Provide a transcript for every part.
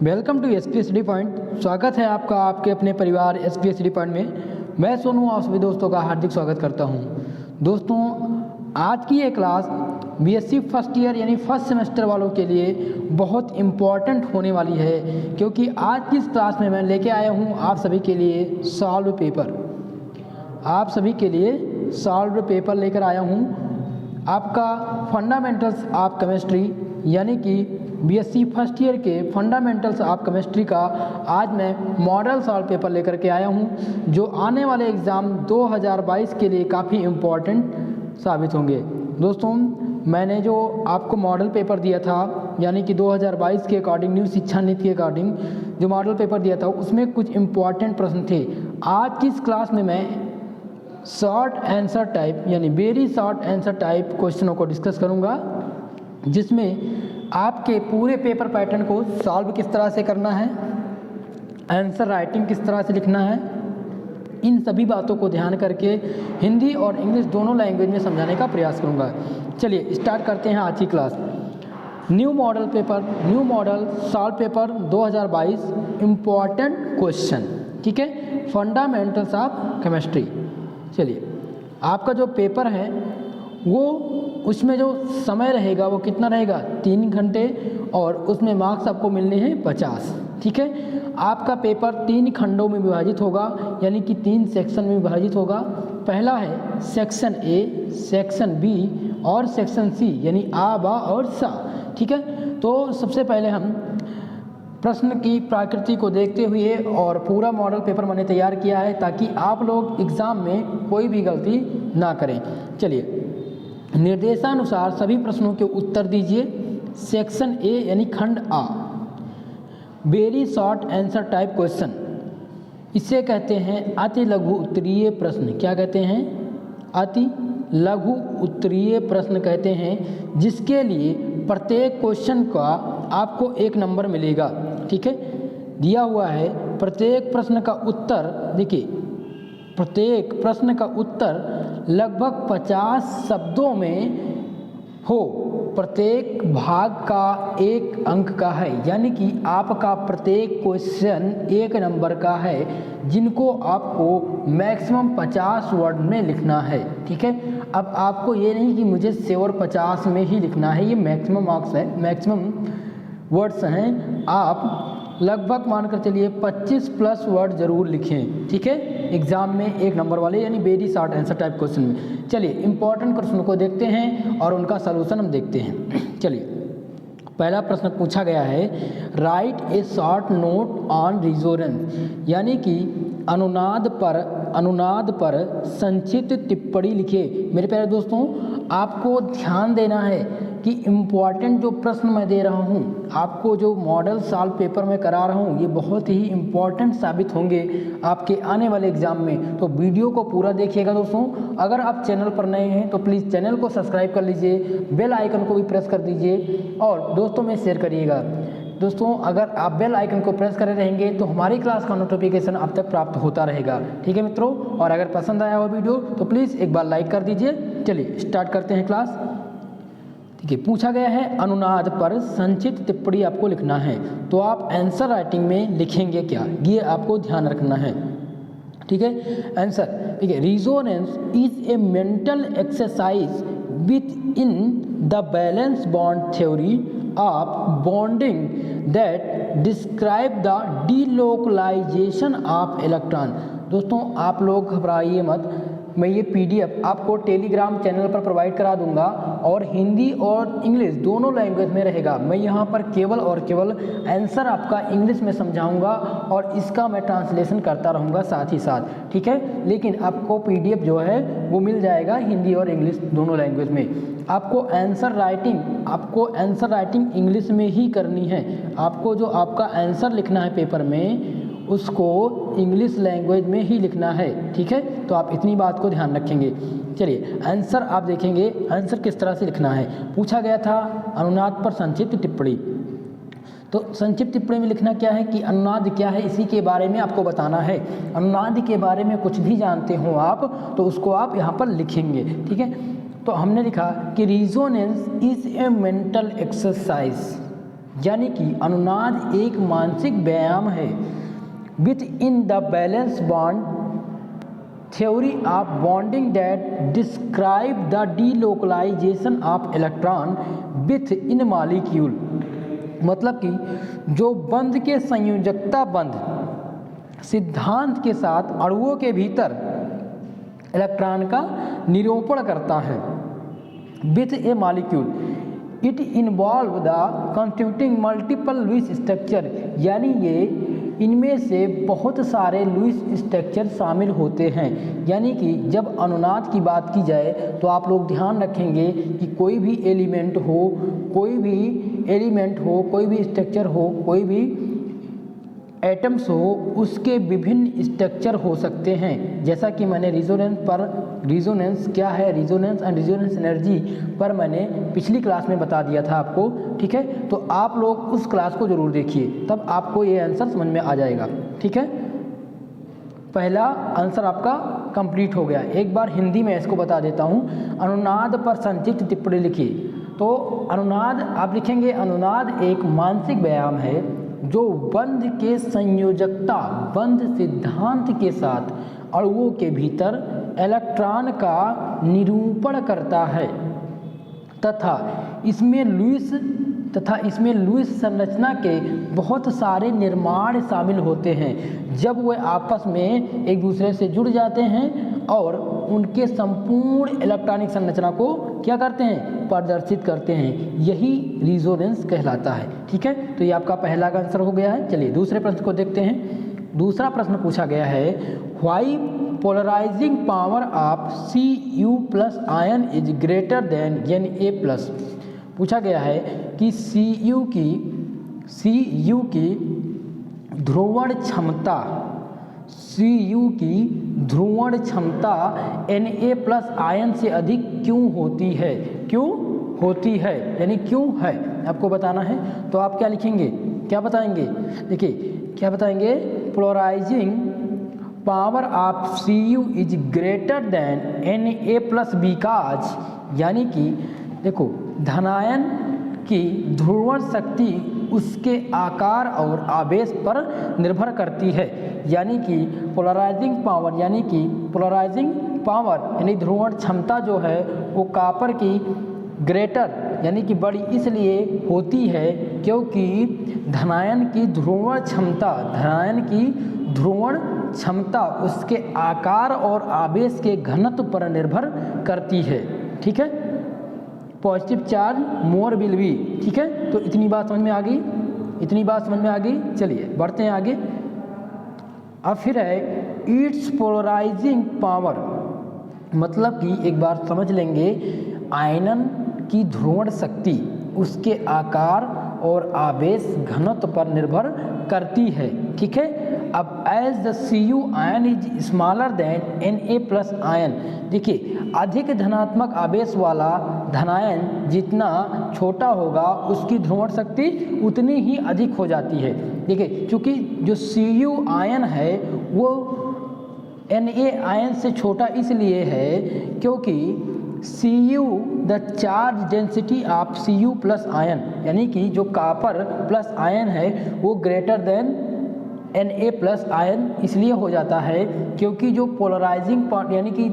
Welcome to SP study point. स्वागत है आपका आपके अपने परिवार एसपी स्टडी पॉइंट में। मैं सोनू आप सभी दोस्तों का हार्दिक स्वागत करता हूं। दोस्तों, आज की ये क्लास बीएससी फर्स्ट ईयर यानी फर्स्ट सेमेस्टर वालों के लिए बहुत इम्पॉर्टेंट होने वाली है, क्योंकि आज की इस क्लास में मैं लेके आया हूं आप सभी के लिए सॉल्व पेपर। आप सभी के लिए सॉल्व पेपर लेकर आया हूं। आपका फंडामेंटल्स ऑफ केमिस्ट्री यानी कि बीएससी फर्स्ट ईयर के फंडामेंटल्स ऑफ केमिस्ट्री का आज मैं मॉडल सॉल्व पेपर लेकर के आया हूं, जो आने वाले एग्ज़ाम 2022 के लिए काफ़ी इम्पॉर्टेंट साबित होंगे। दोस्तों, मैंने जो आपको मॉडल पेपर दिया था यानी कि 2022 के अकॉर्डिंग न्यू शिक्षा नीति के अकॉर्डिंग जो मॉडल पेपर दिया था उसमें कुछ इम्पॉर्टेंट प्रश्न थे। आज की इस क्लास में मैं शॉर्ट आंसर टाइप यानी वेरी शॉर्ट आंसर टाइप क्वेश्चनों को डिस्कस करूंगा, जिसमें आपके पूरे पेपर पैटर्न को सॉल्व किस तरह से करना है, आंसर राइटिंग किस तरह से लिखना है, इन सभी बातों को ध्यान करके हिंदी और इंग्लिश दोनों लैंग्वेज में समझाने का प्रयास करूंगा। चलिए स्टार्ट करते हैं आज की class. New model paper, new model solve paper 2022 important question, ठीक है, फंडामेंटल्स ऑफ केमिस्ट्री। चलिए, आपका जो पेपर है वो उसमें जो समय रहेगा वो कितना रहेगा, 3 घंटे, और उसमें मार्क्स आपको मिलने हैं 50, ठीक है। आपका पेपर 3 खंडों में विभाजित होगा यानी कि 3 सेक्शन में विभाजित होगा। पहला है सेक्शन ए, सेक्शन बी और सेक्शन सी यानी आ, बा और सा, ठीक है। तो सबसे पहले हम प्रश्न की प्रकृति को देखते हुए और पूरा मॉडल पेपर मैंने तैयार किया है ताकि आप लोग एग्ज़ाम में कोई भी गलती ना करें। चलिए, निर्देशानुसार सभी प्रश्नों के उत्तर दीजिए। सेक्शन ए यानी खंड आ, very short answer type question, इसे कहते हैं अति लघु उत्तरीय प्रश्न। क्या कहते हैं? अति लघु उत्तरीय प्रश्न कहते हैं, जिसके लिए प्रत्येक क्वेश्चन का आपको 1 नंबर मिलेगा, ठीक है। दिया हुआ है प्रत्येक प्रश्न का उत्तर, देखिए प्रत्येक प्रश्न का उत्तर लगभग 50 शब्दों में हो, प्रत्येक भाग का 1 अंक का है, यानी कि आपका प्रत्येक क्वेश्चन 1 नंबर का है, जिनको आपको मैक्सिमम 50 वर्ड में लिखना है, ठीक है। अब आपको ये नहीं कि मुझे श्योर 50 में ही लिखना है, ये मैक्सिमम मार्क्स है, मैक्सिमम वर्ड्स हैं। आप लगभग मानकर चलिए 25 प्लस वर्ड जरूर लिखें, ठीक है, एग्जाम में 1 नंबर वाले यानी very short answer type question में। चलिए इंपॉर्टेंट क्वेश्चन को देखते हैं और उनका सलूशन हम देखते हैं। चलिए, पहला प्रश्न पूछा गया है, right A short note on resonance, यानी कि अनुनाद पर संक्षिप्त टिप्पणी लिखिए। मेरे प्यारे दोस्तों, आपको ध्यान देना है कि इम्पॉर्टेंट जो प्रश्न मैं दे रहा हूँ, आपको जो मॉडल सॉल्व पेपर में करा रहा हूँ, ये बहुत ही इम्पॉर्टेंट साबित होंगे आपके आने वाले एग्जाम में। तो वीडियो को पूरा देखिएगा दोस्तों। अगर आप चैनल पर नए हैं तो प्लीज़ चैनल को सब्सक्राइब कर लीजिए, बेल आइकन को भी प्रेस कर दीजिए और दोस्तों में शेयर करिएगा। दोस्तों, अगर आप बेल आइकन को प्रेस करे रहेंगे तो हमारी क्लास का नोटिफिकेशन आप तक प्राप्त होता रहेगा, ठीक है मित्रों। और अगर पसंद आया हो वीडियो तो प्लीज़ एक बार लाइक कर दीजिए। चलिए स्टार्ट करते हैं क्लास। ठीक है, पूछा गया है अनुनाद पर संक्षिप्त टिप्पणी आपको लिखना है, तो आप आंसर राइटिंग में लिखेंगे क्या, ये आपको ध्यान रखना है, ठीक है। आंसर, ठीक है, resonance is a mental exercise within the valence bond theory of bonding that describe the delocalization of electron. दोस्तों, आप लोग घबराइए मत, मैं ये पीडीएफ आपको टेलीग्राम चैनल पर प्रोवाइड करा दूंगा और हिंदी और इंग्लिश दोनों लैंग्वेज में रहेगा। मैं यहाँ पर केवल और केवल आंसर आपका इंग्लिश में समझाऊंगा और इसका मैं ट्रांसलेशन करता रहूँगा साथ ही साथ, ठीक है। लेकिन आपको पीडीएफ जो है वो मिल जाएगा हिंदी और इंग्लिश दोनों लैंग्वेज में। आपको आंसर राइटिंग इंग्लिश में ही करनी है। आपको जो आपका आंसर लिखना है पेपर में उसको इंग्लिश लैंग्वेज में ही लिखना है, ठीक है। तो आप इतनी बात को ध्यान रखेंगे। चलिए आंसर आप देखेंगे, आंसर किस तरह से लिखना है। पूछा गया था अनुनाद पर संक्षिप्त टिप्पणी, तो संक्षिप्त टिप्पणी में लिखना क्या है कि अनुनाद क्या है, इसी के बारे में आपको बताना है। अनुनाद के बारे में कुछ भी जानते हो आप तो उसको आप यहाँ पर लिखेंगे, ठीक है। तो हमने लिखा कि resonance is a mental exercise, यानी कि अनुनाद एक मानसिक व्यायाम है with in the valence bond theory of bonding that describe the delocalization of electron within molecule। मतलब कि जो बंध के संयोजकता बंध सिद्धांत के साथ अणुओं के भीतर इलेक्ट्रॉन का निरूपण करता है with a molecule. It involve the constituting multiple Lewis structure, यानी ये इनमें से बहुत सारे लुईस स्ट्रक्चर शामिल होते हैं। यानी कि जब अनुनाद की बात की जाए तो आप लोग ध्यान रखेंगे कि कोई भी एलिमेंट हो, कोई भी स्ट्रक्चर हो, कोई भी एटम्स हो, उसके विभिन्न स्ट्रक्चर हो सकते हैं। जैसा कि मैंने रिजोनेंस क्या है, रिजोनेंस एंड रिजोनेंस एनर्जी पर मैंने पिछली क्लास में बता दिया था आपको, ठीक है। तो आप लोग उस क्लास को ज़रूर देखिए, तब आपको ये आंसर समझ में आ जाएगा, ठीक है। पहला आंसर आपका कंप्लीट हो गया। एक बार हिंदी में इसको बता देता हूँ। अनुनाद पर संक्षिप्त टिप्पणी लिखिए। तो अनुनाद आप लिखेंगे, अनुनाद एक मानसिक व्यायाम है जो बंध के संयोजकता बंध सिद्धांत के साथ अणुओं के भीतर इलेक्ट्रॉन का निरूपण करता है तथा इसमें लुईस संरचना के बहुत सारे निर्माण शामिल होते हैं। जब वे आपस में एक दूसरे से जुड़ जाते हैं और उनके संपूर्ण इलेक्ट्रॉनिक संरचना को क्या करते हैं, प्रदर्शित करते हैं, यही रिजोनेंस कहलाता है, ठीक है। तो ये आपका पहला का आंसर हो गया है। चलिए दूसरे प्रश्न को देखते हैं। दूसरा प्रश्न पूछा गया है, why polarizing power of Cu+ ion is greater than Na+। पूछा गया है कि Cu की ध्रुवण क्षमता Na+ आयन से अधिक क्यों होती है, यानी क्यों है, आपको बताना है। तो आप क्या लिखेंगे, क्या बताएंगे, देखिए क्या बताएंगे, polarizing power of Cu is greater than Na+ because, यानी कि देखो धनायन की ध्रुवण शक्ति उसके आकार और आवेश पर निर्भर करती है। यानी कि पोलराइजिंग पावर यानी ध्रुवण क्षमता जो है वो कॉपर की ग्रेटर यानी कि बड़ी इसलिए होती है क्योंकि धनायन की ध्रुवण क्षमता उसके आकार और आवेश के घनत्व पर निर्भर करती है, ठीक है। Positive charge more will be, ठीक है। तो इतनी बात समझ में आ गई, चलिए बढ़ते हैं आगे। अब फिर है इट्स पोलराइजिंग पावर, मतलब कि एक बार समझ लेंगे आयनन की ध्रुवण शक्ति उसके आकार और आवेश घनत्व पर निर्भर करती है, ठीक है। अब as the Cu ion is smaller than Na+ ion, देखिए अधिक धनात्मक आवेश वाला धनायन जितना छोटा होगा उसकी ध्रुवण शक्ति उतनी ही अधिक हो जाती है। देखिए चूँकि जो Cu आयन है वो Na आयन से छोटा इसलिए है क्योंकि Cu the charge density of Cu+ ion, यानी कि जो कॉपर प्लस आयन है वो ग्रेटर देन Na+ आयन इसलिए हो जाता है क्योंकि जो पोलराइजिंग पार्ट यानी कि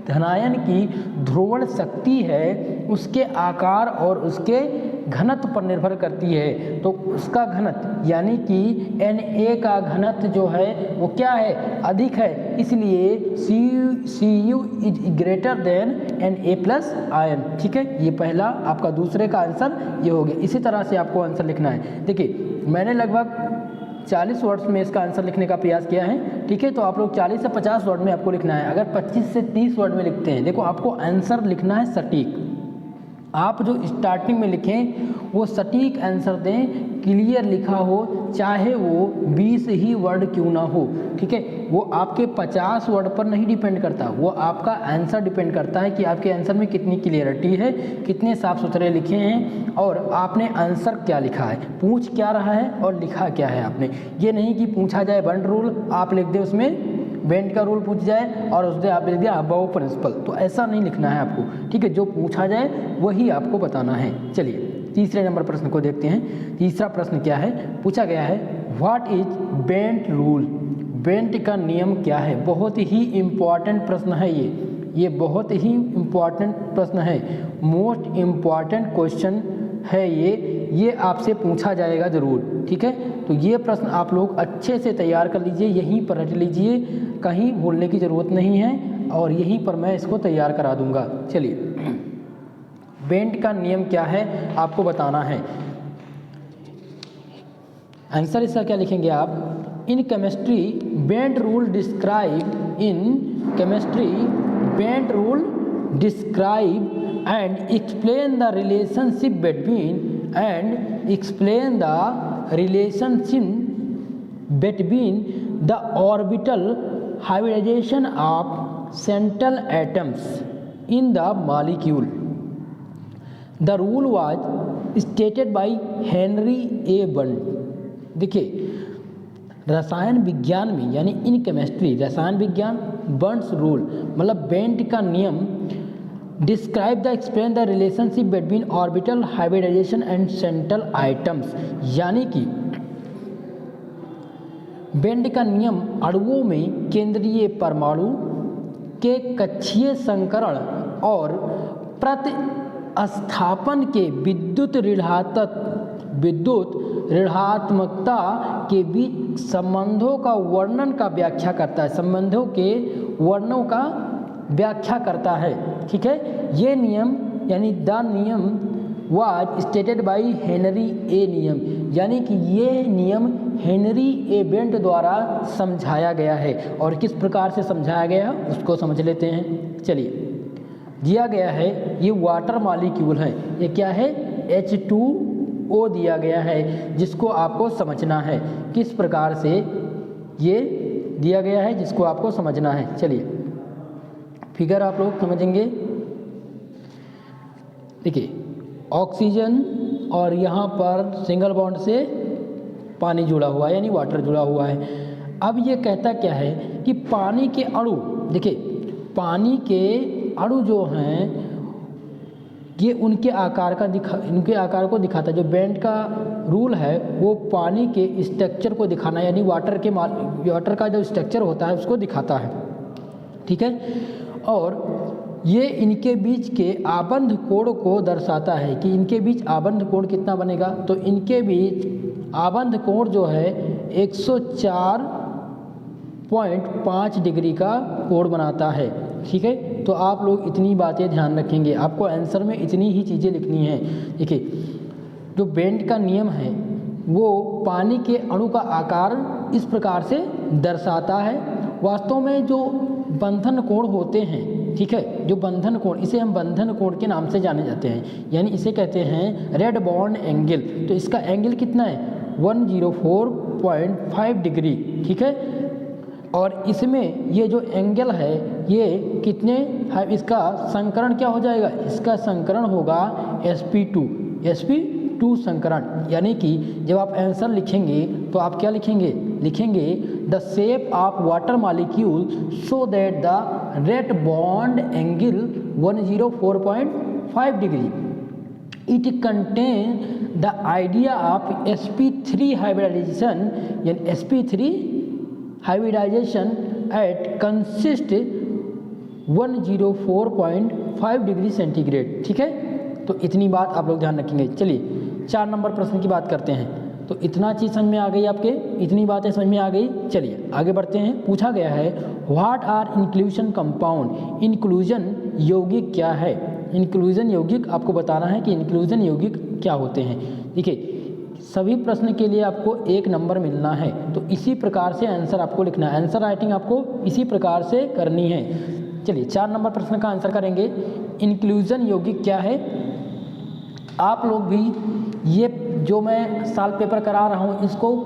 धनायन की ध्रुवण शक्ति है उसके आकार और उसके घनत्व पर निर्भर करती है। तो उसका घनत्व यानी कि Na का घनत्व जो है वो क्या है, अधिक है, इसलिए Cu is greater than Na+ ion, ठीक है। ये पहला आपका दूसरे का आंसर ये हो गया। इसी तरह से आपको आंसर लिखना है। देखिए मैंने लगभग 40 वर्ड्स में इसका आंसर लिखने का प्रयास किया है, ठीक है। तो आप लोग 40 से 50 वर्ड में आपको लिखना है। अगर 25 से 30 वर्ड में लिखते हैं, देखो आपको आंसर लिखना है सटीक। आप जो स्टार्टिंग में लिखें वो सटीक आंसर दें, क्लियर लिखा हो, चाहे वो 20 ही वर्ड क्यों ना हो, ठीक है। वो आपके 50 वर्ड पर नहीं डिपेंड करता, वो आपका आंसर डिपेंड करता है कि आपके आंसर में कितनी क्लियरिटी है, कितने साफ सुथरे लिखे हैं और आपने आंसर क्या लिखा है, पूछ क्या रहा है और लिखा क्या है आपने। ये नहीं कि पूछा जाए बंड रूल आप लिख दें, उसमें बेंड का रूल पूछ जाए और उसने आप लिख दिया अबव प्रिंसिपल, तो ऐसा नहीं लिखना है आपको, ठीक है। जो पूछा जाए वही आपको बताना है। चलिए तीसरे नंबर प्रश्न को देखते हैं। तीसरा प्रश्न क्या है, पूछा गया है what is bent rule. Bent का नियम क्या है। बहुत ही इम्पॉर्टेंट प्रश्न है ये बहुत ही इम्पॉर्टेंट प्रश्न है, मोस्ट इम्पॉर्टेंट क्वेश्चन है ये आपसे पूछा जाएगा ज़रूर, ठीक है। तो ये प्रश्न आप लोग अच्छे से तैयार कर लीजिए, यहीं पर रट लीजिए, कहीं भूलने की ज़रूरत नहीं है और यहीं पर मैं इसको तैयार करा दूंगा। चलिए, बेंट का नियम क्या है आपको बताना है। आंसर इसका क्या लिखेंगे आप, in chemistry bent rule describe, in chemistry bent rule describe and explain the relationship between the orbital hybridization of central atoms in the molecule. The rule was stated by Henry A. Bund. देखिए, रसायन विज्ञान में यानी in chemistry रसायन विज्ञान Burns rule मतलब bent का नियम describe the explain the relationship between orbital hybridization and central items, यानी कि बेंट का नियम अणुओं में केंद्रीय परमाणु के कक्षीय संकरण और प्रतिस्थापन के विद्युत ऋणात्मकता के बीच संबंधों का वर्णन का व्याख्या करता है, संबंधों के वर्णों का व्याख्या करता है, ठीक है। ये नियम यानी द नियम वाज स्टेटेड बाय हेनरी ए नियम, यानी कि ये नियम हेनरी ए बेंट द्वारा समझाया गया है। और किस प्रकार से समझाया गया है उसको समझ लेते हैं। चलिए, दिया गया है ये वाटर मॉलिक्यूल है, ये क्या है H2O दिया गया है, जिसको आपको समझना है किस प्रकार से ये दिया गया है, जिसको आपको समझना है। चलिए, फिगर आप लोग समझेंगे। देखिए, ऑक्सीजन और यहाँ पर सिंगल बॉन्ड से पानी जुड़ा हुआ है यानी वाटर जुड़ा हुआ है। अब ये कहता क्या है कि पानी के अणु, देखिए पानी के अणु जो हैं ये उनके आकार को दिखाता है। जो बेंट का रूल है वो पानी के स्ट्रक्चर को दिखाना यानी वाटर का जो स्ट्रक्चर होता है उसको दिखाता है, ठीक है। और ये इनके बीच के आबंध कोण को दर्शाता है कि इनके बीच आबंध कोण कितना बनेगा। तो इनके बीच आबंध कोण जो है 104.5 डिग्री का कोण बनाता है, ठीक है। तो आप लोग इतनी बातें ध्यान रखेंगे, आपको आंसर में इतनी ही चीज़ें लिखनी है। देखिए, जो बेंट का नियम है वो पानी के अणु का आकार इस प्रकार से दर्शाता है। वास्तव में जो बंधन कोण होते हैं, ठीक है, जो बंधन कोण, इसे हम बंधन कोण के नाम से जाने जाते हैं, यानी इसे कहते हैं रेड बॉन्ड एंगल। तो इसका एंगल कितना है 104.5 डिग्री, ठीक है। और इसमें ये जो एंगल है ये कितने है, इसका संकरण क्या हो जाएगा, इसका संकरण होगा sp2 संकरण। यानी कि जब आप आंसर लिखेंगे तो आप क्या लिखेंगे the shape of water molecule so that the red bond angle 104.5 degree. It contain the idea of sp3 hybridization, यानी sp3 hybridization at consist 104.5 degree centigrade, ठीक है। तो इतनी बात आप लोग ध्यान रखेंगे। चलिए 4 नंबर प्रश्न की बात करते हैं। तो इतना चीज़ समझ में आ गई आपके, इतनी बातें समझ में आ गई। चलिए आगे बढ़ते हैं। पूछा गया है what are inclusion compound. Inclusion यौगिक क्या है। इंक्लूजन यौगिक आपको बताना है कि इंक्लूजन यौगिक क्या होते हैं। देखिए, सभी प्रश्न के लिए आपको 1 नंबर मिलना है, तो इसी प्रकार से आंसर आपको लिखना है। आंसर राइटिंग आपको इसी प्रकार से करनी है। चलिए 4 नंबर प्रश्न का आंसर करेंगे। इंक्लूजन यौगिक क्या है। आप लोग भी ये जो मैं साल पेपर करा रहा हूँ इसको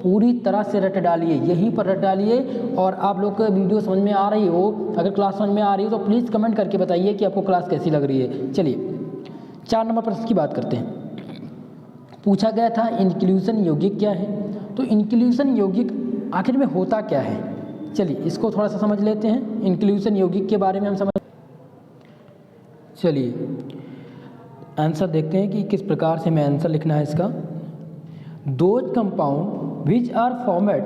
पूरी तरह से रट डालिए, यहीं पर रट डालिए। और आप लोग को वीडियो समझ में आ रही हो, अगर क्लास समझ में आ रही हो तो प्लीज़ कमेंट करके बताइए कि आपको क्लास कैसी लग रही है। चलिए 4 नंबर प्रश्न की बात करते हैं। पूछा गया था इंक्लूजन यौगिक क्या है। तो इंक्लूजन यौगिक आखिर में होता क्या है, चलिए इसको थोड़ा सा समझ लेते हैं। इंक्लूजन यौगिक के बारे में हम समझ, चलिए आंसर देखते हैं कि किस प्रकार से हमें आंसर लिखना है इसका। Those compound which are formed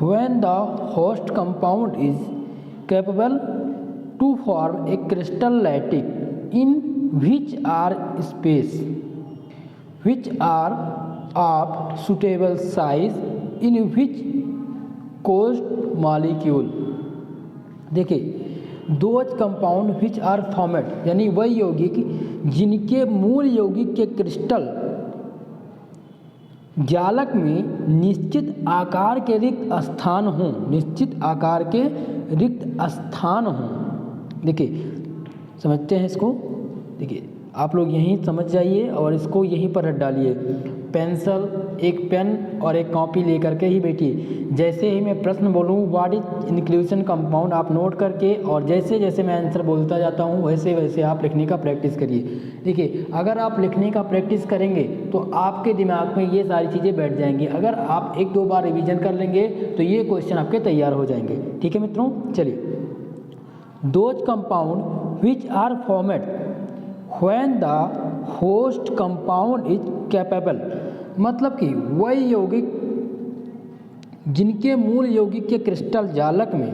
when the host compound is capable to form a crystal lattice in which are space which are of suitable size in which cost molecule। देखिए those compound which are formed यानी वह यौगिक जिनके मूल यौगिक के crystal जालक में निश्चित आकार के रिक्त स्थान हों, निश्चित आकार के रिक्त स्थान हों। देखिए समझते हैं इसको। देखिए आप लोग यहीं समझ जाइए और इसको यहीं पर रख डालिए। पेंसिल, एक पेन और एक कॉपी लेकर के ही बैठिए। जैसे ही मैं प्रश्न बोलूँ व्हाट इज इंक्लूजन कंपाउंड, आप नोट करके और जैसे जैसे मैं आंसर बोलता जाता हूँ वैसे वैसे आप लिखने का प्रैक्टिस करिए। देखिए अगर आप लिखने का प्रैक्टिस करेंगे तो आपके दिमाग में ये सारी चीज़ें बैठ जाएंगी। अगर आप एक दो बार रिवीजन कर लेंगे तो ये क्वेश्चन आपके तैयार हो जाएंगे। ठीक है मित्रों, चलिए। Those compound which are formed when the host compound is capable, मतलब कि वह यौगिक जिनके मूल यौगिक के क्रिस्टल जालक में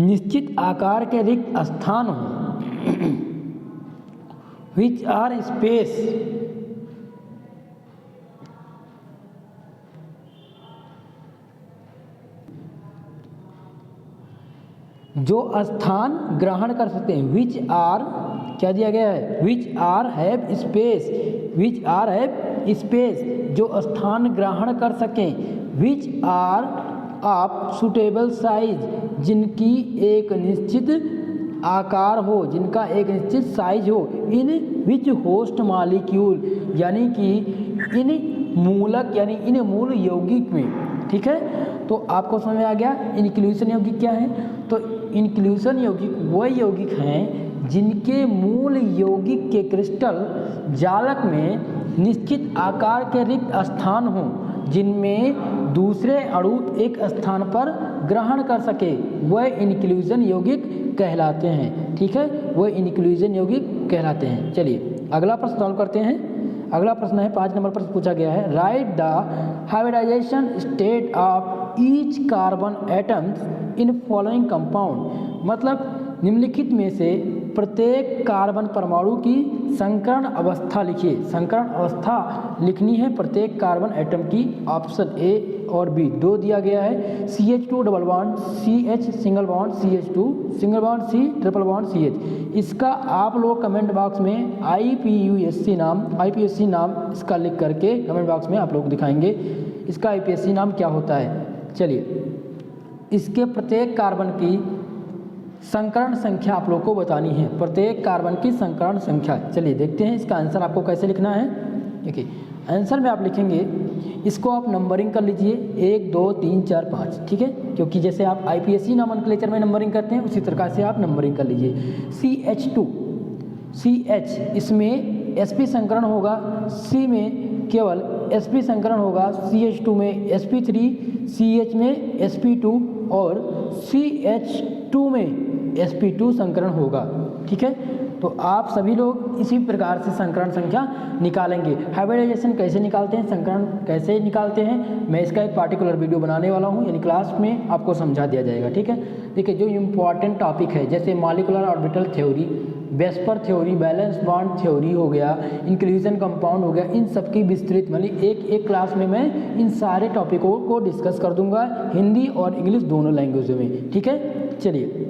निश्चित आकार के रिक्त स्थान हो, which are space जो स्थान ग्रहण कर सकते हैं। विच आर क्या दिया गया है, which are have space, which are have space जो स्थान ग्रहण कर सकें। Which are of suitable size जिनकी एक निश्चित आकार हो, जिनका एक निश्चित साइज हो। इन विच होस्ट मॉलिक्यूल यानी कि इन मूलक यानी इन मूल यौगिक में। ठीक है, तो आपको समझ में आ गया इंक्लूजन यौगिक क्या है। तो इंक्लूजन यौगिक वह यौगिक हैं जिनके मूल यौगिक के क्रिस्टल जालक में निश्चित आकार के रिक्त स्थान हों, जिनमें दूसरे अणु एक स्थान पर ग्रहण कर सके, वह इंक्लूजन यौगिक कहलाते हैं। ठीक है, वह इंक्लूजन यौगिक कहलाते हैं। चलिए अगला प्रश्न सॉल्व करते हैं। अगला प्रश्न है 5 नंबर प्रश्न पूछा गया है। Write the hybridization state of each carbon atoms in following compound, मतलब निम्नलिखित में से प्रत्येक कार्बन परमाणु की संकरण अवस्था लिखिए। संकरण अवस्था लिखनी है प्रत्येक कार्बन एटम की। ऑप्शन ए और बी दो दिया गया है। CH2 double bond CH single bond CH2 single bond C triple bond CH। इसका आप लोग कमेंट बॉक्स में IPUSC नाम इसका लिख करके कमेंट बॉक्स में आप लोग दिखाएंगे इसका IPSC नाम क्या होता है। चलिए इसके प्रत्येक कार्बन की संकरण संख्या आप लोग को बतानी है, प्रत्येक कार्बन की संकरण संख्या। चलिए देखते हैं इसका आंसर आपको कैसे लिखना है। देखिए आंसर में आप लिखेंगे, इसको आप नंबरिंग कर लीजिए 1 2 3 4 5। ठीक है, क्योंकि जैसे आप IPSC नोमेनक्लेचर में नंबरिंग करते हैं उसी प्रकार से आप नंबरिंग कर लीजिए। CH2 CH इसमें sp संकरण होगा, C में केवल sp संकरण होगा, CH2 में sp3, CH में sp2 और CH2 में sp2 संकरण होगा। ठीक है, तो आप सभी लोग इसी प्रकार से संकरण संख्या निकालेंगे। हाइब्रिडाइजेशन कैसे निकालते हैं, संकरण कैसे निकालते हैं, मैं इसका एक पार्टिकुलर वीडियो बनाने वाला हूं, यानी क्लास में आपको समझा दिया जाएगा। ठीक है, देखिए जो इम्पॉर्टेंट टॉपिक है जैसे molecular orbital theory, VSEPR theory, balance bond theory हो गया, इंक्लूजन कंपाउंड हो गया, इन सब की विस्तृत मतलब एक क्लास में मैं इन सारे टॉपिकों को डिस्कस कर दूंगा हिंदी और इंग्लिश दोनों लैंग्वेजों में। ठीक है, चलिए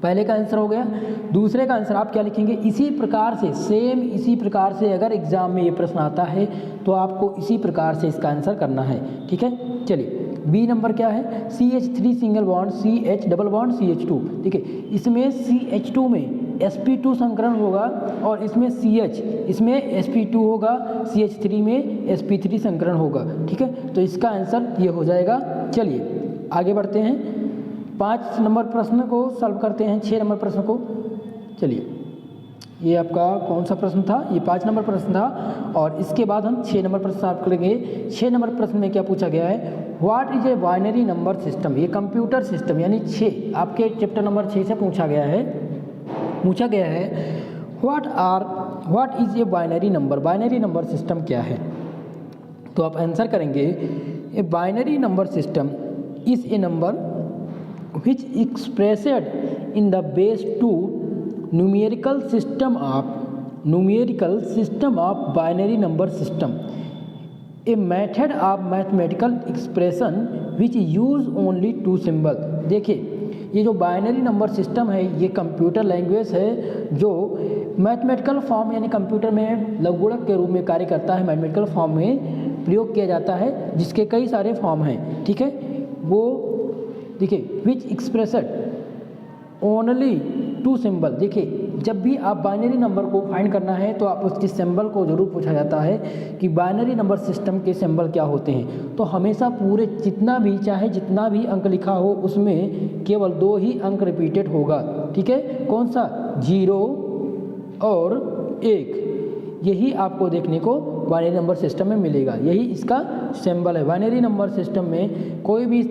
पहले का आंसर हो गया। दूसरे का आंसर आप क्या लिखेंगे, इसी प्रकार से सेम इसी प्रकार से अगर एग्जाम में ये प्रश्न आता है तो आपको इसी प्रकार से इसका आंसर करना है। ठीक है, चलिए बी नंबर क्या है, CH3 single bond CH double bond CH2। ठीक है, इसमें CH2 में sp2 संकरण होगा और इसमें CH इसमें sp2 होगा, CH3 में sp3 संकरण होगा। ठीक है, तो इसका आंसर ये हो जाएगा। चलिए आगे बढ़ते हैं, 5 नंबर प्रश्न को सॉल्व करते हैं 6 नंबर प्रश्न को। चलिए ये आपका कौन सा प्रश्न था, ये 5 नंबर प्रश्न था और इसके बाद हम 6 नंबर प्रश्न सॉल्व करेंगे। 6 नंबर प्रश्न में क्या पूछा गया है, what is a binary number system. ये कंप्यूटर सिस्टम यानी 6 आपके चैप्टर नंबर 6 से पूछा गया है। What are what is a binary number, binary number system क्या है? तो आप आंसर करेंगे a binary number system is a number which expressed in the base two numerical system of binary number system, a method of mathematical expression which use only two symbol. देखिए ये जो binary number system है ये computer language है जो mathematical form यानी computer में लघुगणक के रूप में कार्य करता है, मैथमेटिकल फॉर्म में प्रयोग किया जाता है जिसके कई सारे फॉर्म हैं, ठीक है। वो देखिए विच एक्सप्रेसेड ओनली टू सिंबल। देखिए जब भी आप बाइनरी नंबर को फाइंड करना है तो आप उसकी सिंबल को जरूर पूछा जाता है कि बाइनरी नंबर सिस्टम के सिंबल क्या होते हैं। तो हमेशा पूरे चाहे जितना भी अंक लिखा हो उसमें केवल 2 ही अंक रिपीटेड होगा, ठीक है। कौन सा? 0 और 1, यही आपको देखने को बाइनरी नंबर सिस्टम में मिलेगा, यही इसका सिंबल है। बाइनरी नंबर सिस्टम में कोई भी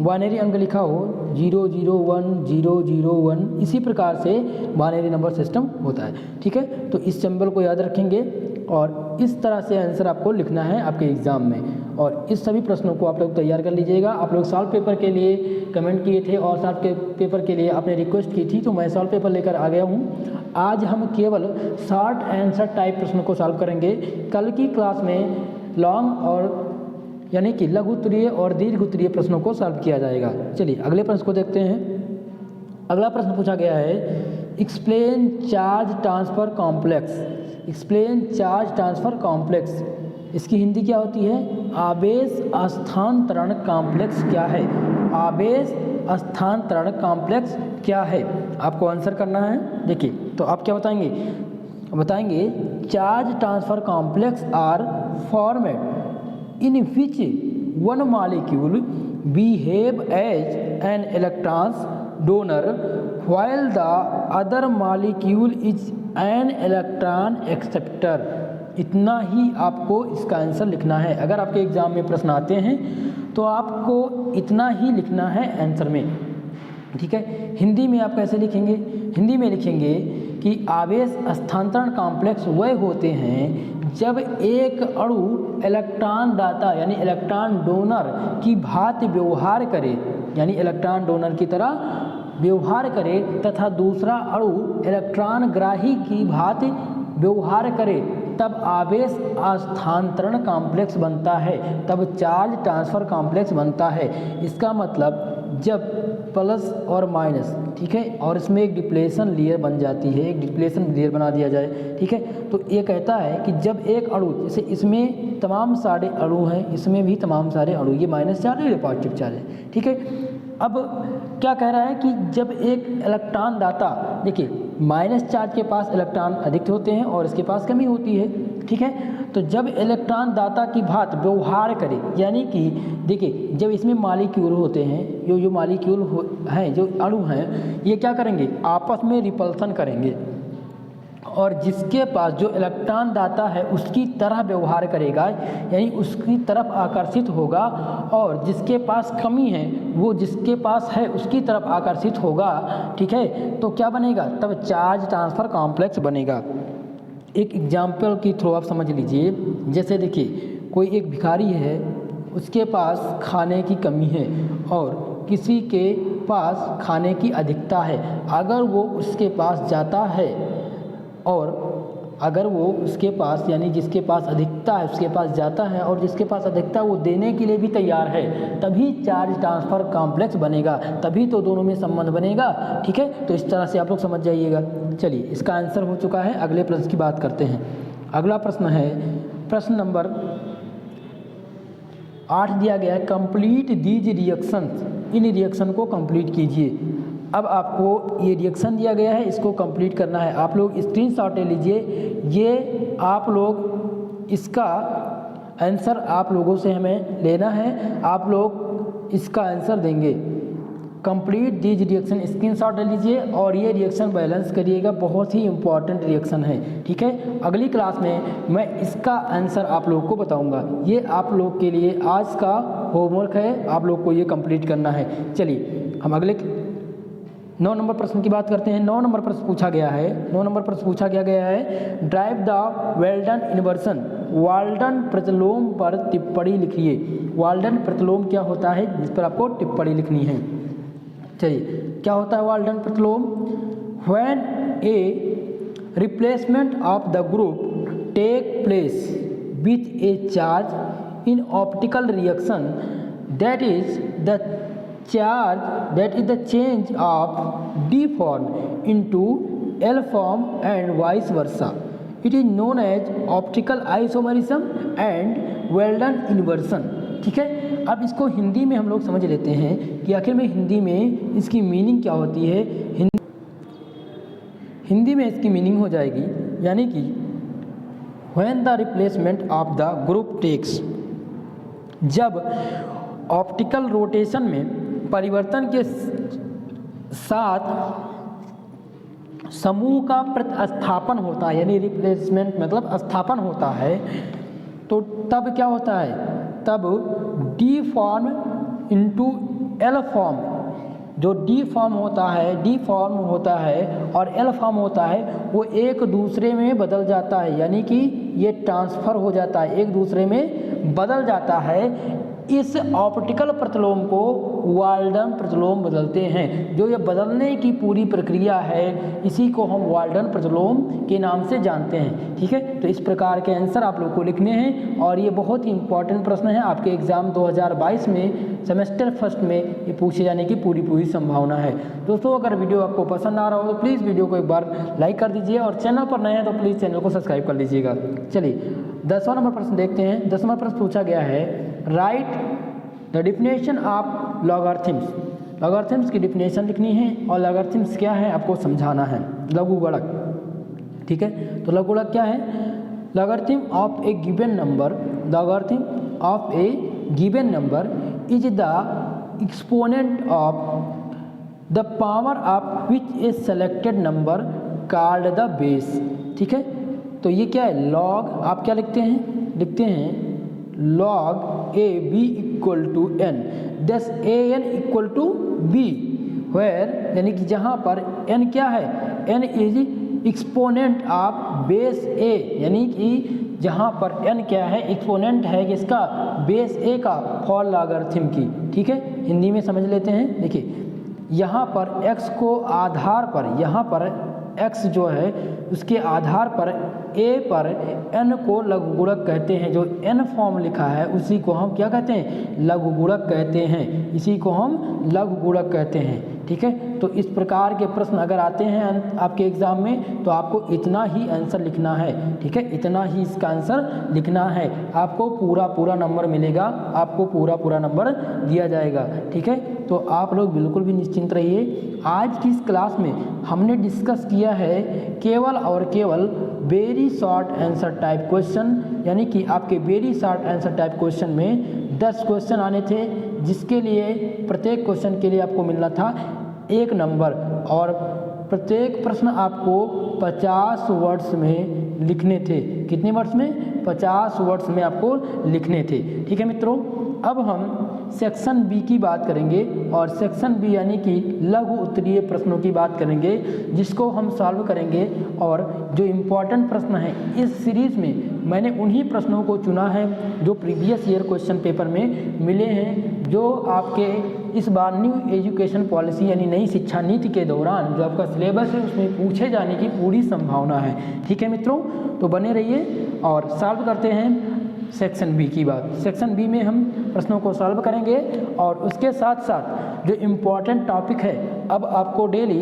बाइनरी अंक लिखा हो 0 0 1 0 0 1, इसी प्रकार से बाइनरी नंबर सिस्टम होता है, ठीक है। तो इस सिंबल को याद रखेंगे और इस तरह से आंसर आपको लिखना है आपके एग्ज़ाम में। और इस सभी प्रश्नों को आप लोग तैयार कर लीजिएगा। आप लोग सॉल्व पेपर के लिए कमेंट किए थे और सॉल्व पेपर के लिए आपने रिक्वेस्ट की थी, तो मैं सॉल्व पेपर लेकर आ गया हूँ। आज हम केवल शॉर्ट आंसर टाइप प्रश्नों को सॉल्व करेंगे। कल की क्लास में लॉन्ग और यानी कि लघु उत्तरीय और दीर्घ उत्तरीय प्रश्नों को सॉल्व किया जाएगा। चलिए अगले प्रश्न को देखते हैं। अगला प्रश्न पूछा गया है explain charge transfer complex. Explain charge transfer complex, इसकी हिंदी क्या होती है? आवेश स्थानांतरण कॉम्प्लेक्स क्या है? आवेश स्थानांतरण कॉम्प्लेक्स क्या है? आपको आंसर करना है। देखिए तो आप क्या बताएंगे charge transfer complex are formed in which one molecule behave as an electron donor while the other molecule is an electron acceptor। इतना ही आपको इसका आंसर लिखना है। अगर आपके एग्जाम में प्रश्न आते हैं तो आपको इतना ही लिखना है आंसर में, ठीक है। हिंदी में आप कैसे लिखेंगे? हिंदी में लिखेंगे कि आवेश स्थानांतरण कॉम्प्लेक्स वह होते हैं जब एक अणु इलेक्ट्रॉन दाता यानी इलेक्ट्रॉन डोनर की भांति व्यवहार करे, यानी इलेक्ट्रॉन डोनर की तरह व्यवहार करे तथा दूसरा अणु इलेक्ट्रॉन ग्राही की भांति व्यवहार करे, तब आवेश स्थानांतरण कॉम्प्लेक्स बनता है, तब चार्ज ट्रांसफर कॉम्प्लेक्स बनता है। इसका मतलब जब प्लस और माइनस, ठीक है, और इसमें एक डिप्लेशन लेयर बन जाती है, एक डिप्लेशन लेयर बना दिया जाए, ठीक है। तो ये कहता है कि जब एक अणु, जैसे इसमें तमाम सारे अणु हैं, इसमें भी तमाम सारे अणु, ये माइनस चार्ज है, ये पॉजिटिव चार्ज है, ठीक है। अब क्या कह रहा है कि जब एक इलेक्ट्रॉन दाता, देखिए माइनस चार्ज के पास इलेक्ट्रॉन अधिक होते हैं और इसके पास कमी होती है, ठीक है। तो जब इलेक्ट्रॉन दाता की भांति व्यवहार करे, यानी कि देखिए जब इसमें मॉलिक्यूल होते हैं, जो मॉलिक्यूल हैं, जो अणु हैं, ये क्या करेंगे? आपस में रिपल्सन करेंगे और जिसके पास जो इलेक्ट्रॉन दाता है उसकी तरह व्यवहार करेगा, यानी उसकी तरफ आकर्षित होगा, और जिसके पास कमी है वो जिसके पास है उसकी तरफ आकर्षित होगा, ठीक है। तो क्या बनेगा? तब चार्ज ट्रांसफर कॉम्प्लेक्स बनेगा। एक एग्जाम्पल की थ्रू आप समझ लीजिए। जैसे देखिए कोई एक भिखारी है, उसके पास खाने की कमी है और किसी के पास खाने की अधिकता है। अगर वो उसके पास जाता है और अगर वो उसके पास, यानी जिसके पास अधिकता है उसके पास जाता है और जिसके पास अधिकता वो देने के लिए भी तैयार है, तभी चार्ज ट्रांसफर कॉम्प्लेक्स बनेगा, तभी तो दोनों में संबंध बनेगा, ठीक है। तो इस तरह से आप लोग समझ जाइएगा। चलिए इसका आंसर हो चुका है, अगले प्रश्न की बात करते हैं। अगला प्रश्न है प्रश्न नंबर 8 दिया गया है complete these reactions. In reaction को कंप्लीट कीजिए। अब आपको ये रिएक्शन दिया गया है, इसको कंप्लीट करना है। आप लोग स्क्रीनशॉट ले लीजिए, ये आप लोग इसका आंसर आप लोगों से हमें लेना है, आप लोग इसका आंसर देंगे। कंप्लीट दीज रिएक्शन स्क्रीनशॉट ले लीजिए और ये रिएक्शन बैलेंस करिएगा, बहुत ही इंपॉर्टेंट रिएक्शन है, ठीक है। अगली क्लास में मैं इसका आंसर आप लोग को बताऊंगा। ये आप लोग के लिए आज का होमवर्क है, आप लोग को ये कंप्लीट करना है। चलिए हम अगले 9 नंबर प्रश्न की बात करते हैं। 9 नंबर प्रश्न पूछा गया है, 9 नंबर प्रश्न पूछा गया है drive the Walden inversion, Walden प्रतिलोम पर टिप्पणी लिखिए। वाल्डन प्रतिलोम क्या होता है, जिस पर आपको टिप्पणी लिखनी है। चलिए, क्या होता है वाल्डन प्रतिलोम? When a replacement of the group take place with a charge in optical reaction, that is the charge, that is the change of D form into L form and vice versa. It is known as optical isomerism and Weldon inversion. ठीक है, अब इसको हिंदी में हम लोग समझ लेते हैं कि आखिर में हिंदी में इसकी मीनिंग क्या होती है। हिंदी में इसकी मीनिंग हो जाएगी, यानी कि when the replacement of the group takes, जब ऑप्टिकल रोटेशन में परिवर्तन के साथ समूह का प्रतिस्थापन होता है, यानी रिप्लेसमेंट मतलब स्थापन होता है, तो तब क्या होता है, तब D form into L form, जो डी फॉर्म होता है और एल फॉर्म होता है, वो एक दूसरे में बदल जाता है, यानी कि ये ट्रांसफ़र हो जाता है, एक दूसरे में बदल जाता है। इस ऑप्टिकल प्रतिलोम को वाल्डन प्रतिलोम बदलते हैं। जो ये बदलने की पूरी प्रक्रिया है, इसी को हम वाल्डन प्रतिलोम के नाम से जानते हैं। ठीक है, तो इस प्रकार के आंसर आप लोग को लिखने हैं और ये बहुत ही इंपॉर्टेंट प्रश्न है। आपके एग्ज़ाम 2022 में सेमेस्टर फर्स्ट में ये पूछे जाने की पूरी संभावना है। दोस्तों, अगर वीडियो आपको पसंद आ रहा हो तो प्लीज़ वीडियो को एक बार लाइक कर दीजिए और चैनल पर नए हैं तो प्लीज़ चैनल को सब्सक्राइब कर लीजिएगा। चलिए, 10वां नंबर प्रश्न देखते हैं। 10वां प्रश्न पूछा गया है write the definition of logarithms. Logarithms की डिफिनेशन लिखनी है और लॉगरिथम्स क्या है आपको समझाना है। लघुगणक, ठीक है, तो लघुगणक क्या है? Logarithm of A given number, logarithm of A given number is the exponent of the power of which A selected number called the base. ठीक है, तो ये क्या है? लॉग, आप क्या लिखते हैं log a b equal to n, thus a n equal to b, where, यानी कि जहाँ पर n क्या है, n is exponent of base a, यानी कि जहाँ पर n क्या है, एक्सपोनेंट है किसका? बेस a का, फॉर लॉगरिथम की। ठीक है, हिंदी में समझ लेते हैं। देखिए, यहाँ पर x को आधार पर, यहाँ पर x जो है उसके आधार पर a पर n को लघुगुणक कहते हैं। जो n फॉर्म लिखा है उसी को हम क्या कहते हैं? लघुगुणक कहते हैं, इसी को हम लघुगुणक कहते हैं। ठीक है, तो इस प्रकार के प्रश्न अगर आते हैं आपके एग्ज़ाम में तो आपको इतना ही आंसर लिखना है। ठीक है, इतना ही इसका आंसर लिखना है। आपको पूरा नंबर मिलेगा, आपको पूरा नंबर दिया जाएगा। ठीक है, तो आप लोग बिल्कुल भी निश्चिंत रहिए। आज की इस क्लास में हमने डिस्कस किया है केवल और केवल very short answer type question, यानी कि आपके very short answer type question में 10 क्वेश्चन आने थे, जिसके लिए प्रत्येक क्वेश्चन के लिए आपको मिलना था 1 नंबर और प्रत्येक प्रश्न आपको 50 वर्ड्स में लिखने थे। कितने वर्ड्स में? 50 वर्ड्स में आपको लिखने थे। ठीक है मित्रों, अब हम सेक्शन बी की बात करेंगे और सेक्शन बी यानी कि लघु उत्तरीय प्रश्नों की बात करेंगे, जिसको हम सॉल्व करेंगे। और जो इम्पोर्टेंट प्रश्न हैं इस सीरीज़ में मैंने उन्हीं प्रश्नों को चुना है जो प्रीवियस ईयर क्वेश्चन पेपर में मिले हैं, जो आपके इस बार न्यू एजुकेशन पॉलिसी यानी नई शिक्षा नीति के दौरान जो आपका सिलेबस है उसमें पूछे जाने की पूरी संभावना है। ठीक है मित्रों, तो बने रहिए और सॉल्व करते हैं सेक्शन बी की बात। सेक्शन बी में हम प्रश्नों को सॉल्व करेंगे और उसके साथ साथ जो इम्पोर्टेंट टॉपिक है, अब आपको डेली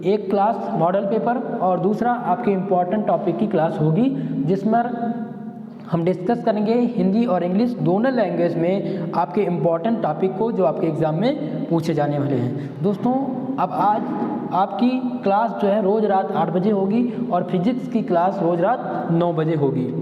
एक क्लास मॉडल पेपर और दूसरा आपके इम्पोर्टेंट टॉपिक की क्लास होगी, जिसमें हम डिस्कस करेंगे हिंदी और इंग्लिश दोनों लैंग्वेज में आपके इम्पोर्टेंट टॉपिक को जो आपके एग्ज़ाम में पूछे जाने वाले हैं। दोस्तों, अब आज आपकी क्लास जो है रोज़ रात 8 बजे होगी और फिजिक्स की क्लास रोज़ रात 9 बजे होगी।